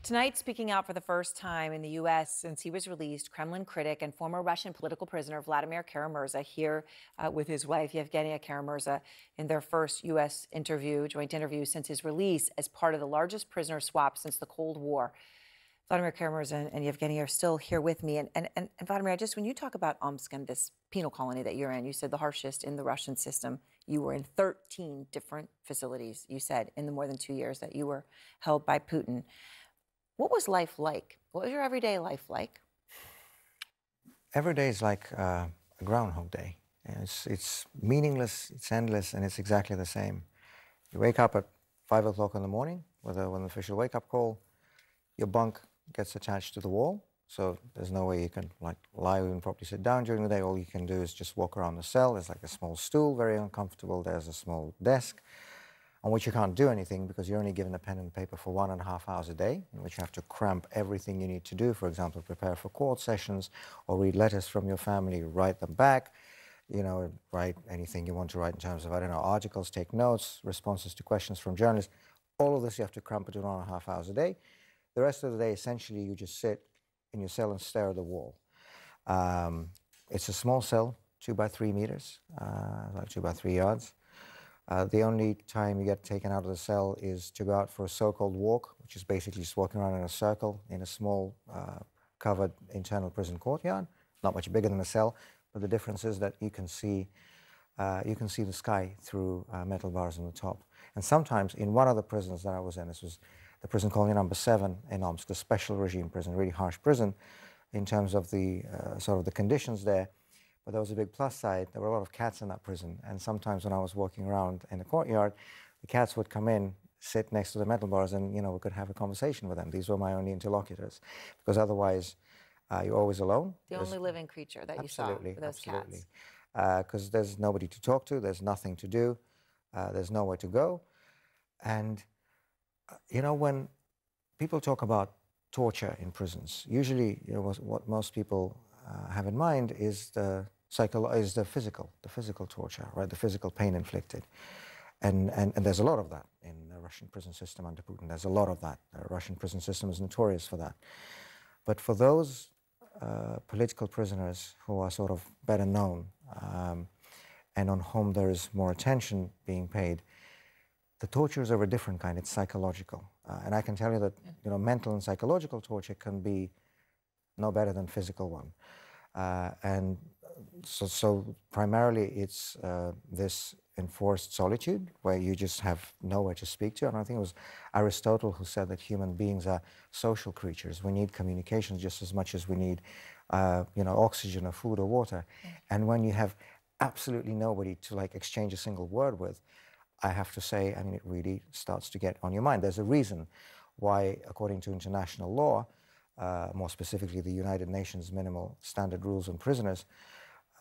Tonight, speaking out for the first time in the U.S. since he was released, Kremlin critic and former Russian political prisoner Vladimir Kara-Murza here with his wife, Yevgenia Kara-Murza, in their first U.S. joint interview since his release as part of the largest prisoner swap since the Cold War. Vladimir Kara-Murza and Yevgenia are still here with me. And Vladimir, when you talk about Omsk and this penal colony that you're in, you said the harshest in the Russian system. You were in 13 different facilities, you said, in the more than 2 years that you were held by Putin. What was life like? What was your everyday life like? Every day is like a Groundhog Day. It's meaningless, it's endless, and it's exactly the same. You wake up at 5 o'clock in the morning with an official wake-up call. Your bunk gets attached to the wall, so there's no way you can lie or even properly sit down during the day. All you can do is just walk around the cell. There's like a small stool, very uncomfortable. There's a small desk on which you can't do anything because you're only given a pen and paper for 1.5 hours a day, in which you have to cramp everything you need to do. For example, prepare for court sessions or read letters from your family, write them back, write anything you want to write in terms of, articles, take notes, responses to questions from journalists. All of this you have to cramp into 1.5 hours a day. The rest of the day, essentially, you just sit in your cell and stare at the wall. It's a small cell, 2 by 3 meters, like 2 by 3 yards. The only time you get taken out of the cell is to go out for a so-called walk, which is basically just walking around in a circle in a small covered internal prison courtyard, not much bigger than a cell, but the difference is that you can see the sky through metal bars on the top. And sometimes in one of the prisons that I was in, this was the prison colony number 7 in Omsk, the special regime prison, really harsh prison in terms of the sort of the conditions there. But there was a big plus side. There were a lot of cats in that prison. And sometimes when I was walking around in the courtyard, the cats would come in, sit next to the metal bars, and, we could have a conversation with them. These were my only interlocutors. Because otherwise, you're always alone. The only living creature that you saw were those cats. Because there's nobody to talk to. There's nothing to do. There's nowhere to go. And, when people talk about torture in prisons, usually, what most people have in mind is the physical torture, right? The physical pain inflicted, and there's a lot of that in the Russian prison system under Putin. There's a lot of that. The Russian prison system is notorious for that. But for those political prisoners who are sort of better known and on whom there is more attention being paid, the torture is of a different kind. It's psychological, and I can tell you that mental and psychological torture can be no better than physical one. And so primarily it's this enforced solitude where you just have nowhere to speak to. And I think it was Aristotle who said that human beings are social creatures. We need communication just as much as we need, oxygen or food or water. And when you have absolutely nobody to exchange a single word with, I have to say, it really starts to get on your mind. There's a reason why, according to international law, more specifically the United Nations Minimal Standard Rules on Prisoners,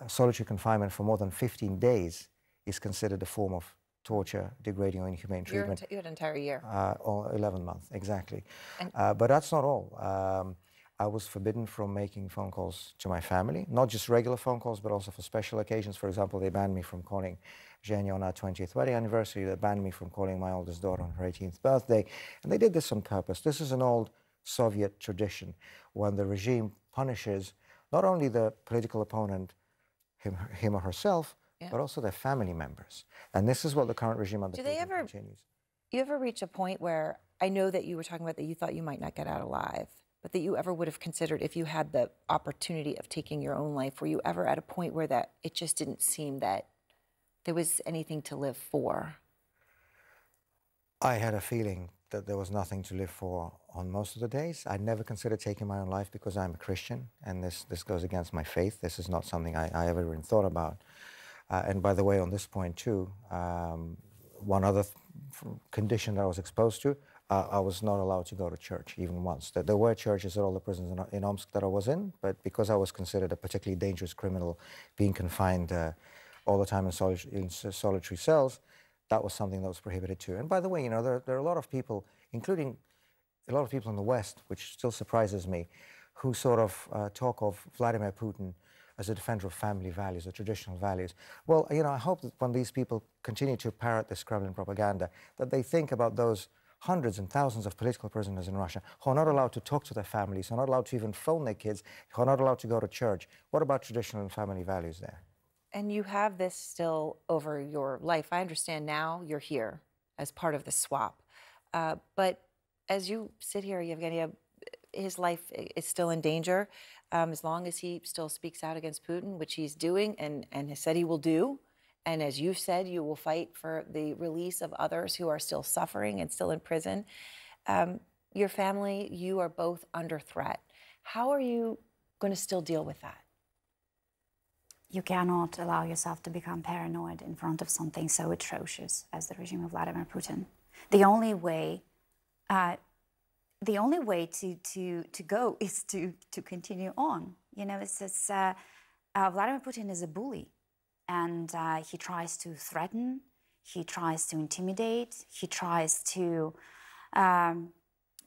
solitary confinement for more than 15 days is considered a form of torture, degrading or inhumane treatment. You had an entire year. Or 11 months, exactly. But that's not all. I was forbidden from making phone calls to my family, not just regular phone calls, but also for special occasions. For example, they banned me from calling Zhenya on our 20th wedding anniversary. They banned me from calling my oldest daughter on her 18th birthday. And they did this on purpose. This is an old Soviet tradition when the regime punishes not only the political opponent, him or herself, but also their family members. And this is what the current regime under Putin continues. You ever reach a point where, I know that you were talking about that you thought you might not get out alive, but that you ever would have considered if you had the opportunity of taking your own life, were you ever at a point where that it just didn't seem that there was anything to live for? I had a feeling that there was nothing to live for on most of the days. I never considered taking my own life because I'm a Christian, and this goes against my faith. This is not something I ever even thought about. And by the way, on this point too, one other condition that I was exposed to, I was not allowed to go to church even once. There were churches at all the prisons in Omsk that I was in, but because I was considered a particularly dangerous criminal, being confined all the time in solitary cells, that was something that was prohibited too. And by the way, there are a lot of people, including a lot of people in the West, which still surprises me, who sort of talk of Vladimir Putin as a defender of family values or traditional values. Well, I hope that when these people continue to parrot this Kremlin propaganda, that they think about those hundreds and thousands of political prisoners in Russia who are not allowed to talk to their families, who are not allowed to even phone their kids, who are not allowed to go to church. What about traditional and family values there? And you have this still over your life. I understand now you're here as part of the swap. But as you sit here, Yevgeny, his life is still in danger as long as he still speaks out against Putin, which he's doing and has said he will do. And as you've said, you will fight for the release of others who are still suffering and still in prison. Your family, you are both under threat. How are you going to still deal with that? You cannot allow yourself to become paranoid in front of something so atrocious as the regime of Vladimir Putin. The only way to go is to continue on. You know, it's this, Vladimir Putin is a bully, and he tries to threaten, he tries to intimidate, he tries to.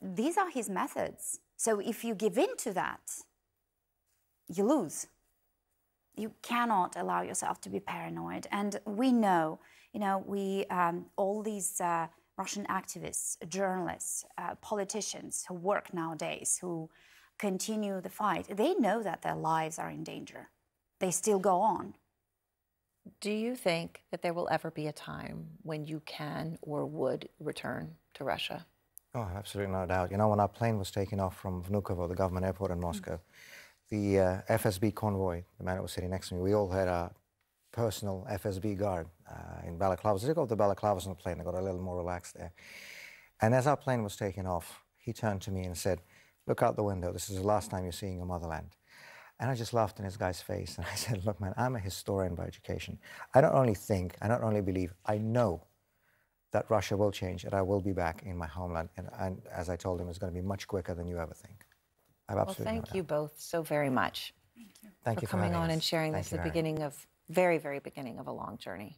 These are his methods. So if you give in to that, you lose. You cannot allow yourself to be paranoid. And we know, all these Russian activists, journalists, politicians who work nowadays, who continue the fight, they know that their lives are in danger. They still go on. Do you think that there will ever be a time when you can or would return to Russia? Oh, absolutely no doubt. You know, when our plane was taking off from Vnukovo, the government airport in Moscow, the FSB convoy, the man that was sitting next to me, we all had our personal FSB guard in balaclavas. They took off the balaclavas on the plane. They got a little more relaxed there. And as our plane was taking off, he turned to me and said, "Look out the window. This is the last time you're seeing your motherland." And I just laughed in this guy's face. And I said, "Look, man, I'm a historian by education. I don't only think, I don't only believe, I know that Russia will change and I will be back in my homeland. And as I told him, it's going to be much quicker than you ever think." Well, thank you both so very much. Thank you for coming having on us. and sharing this at the beginning of, very, very beginning of a long journey.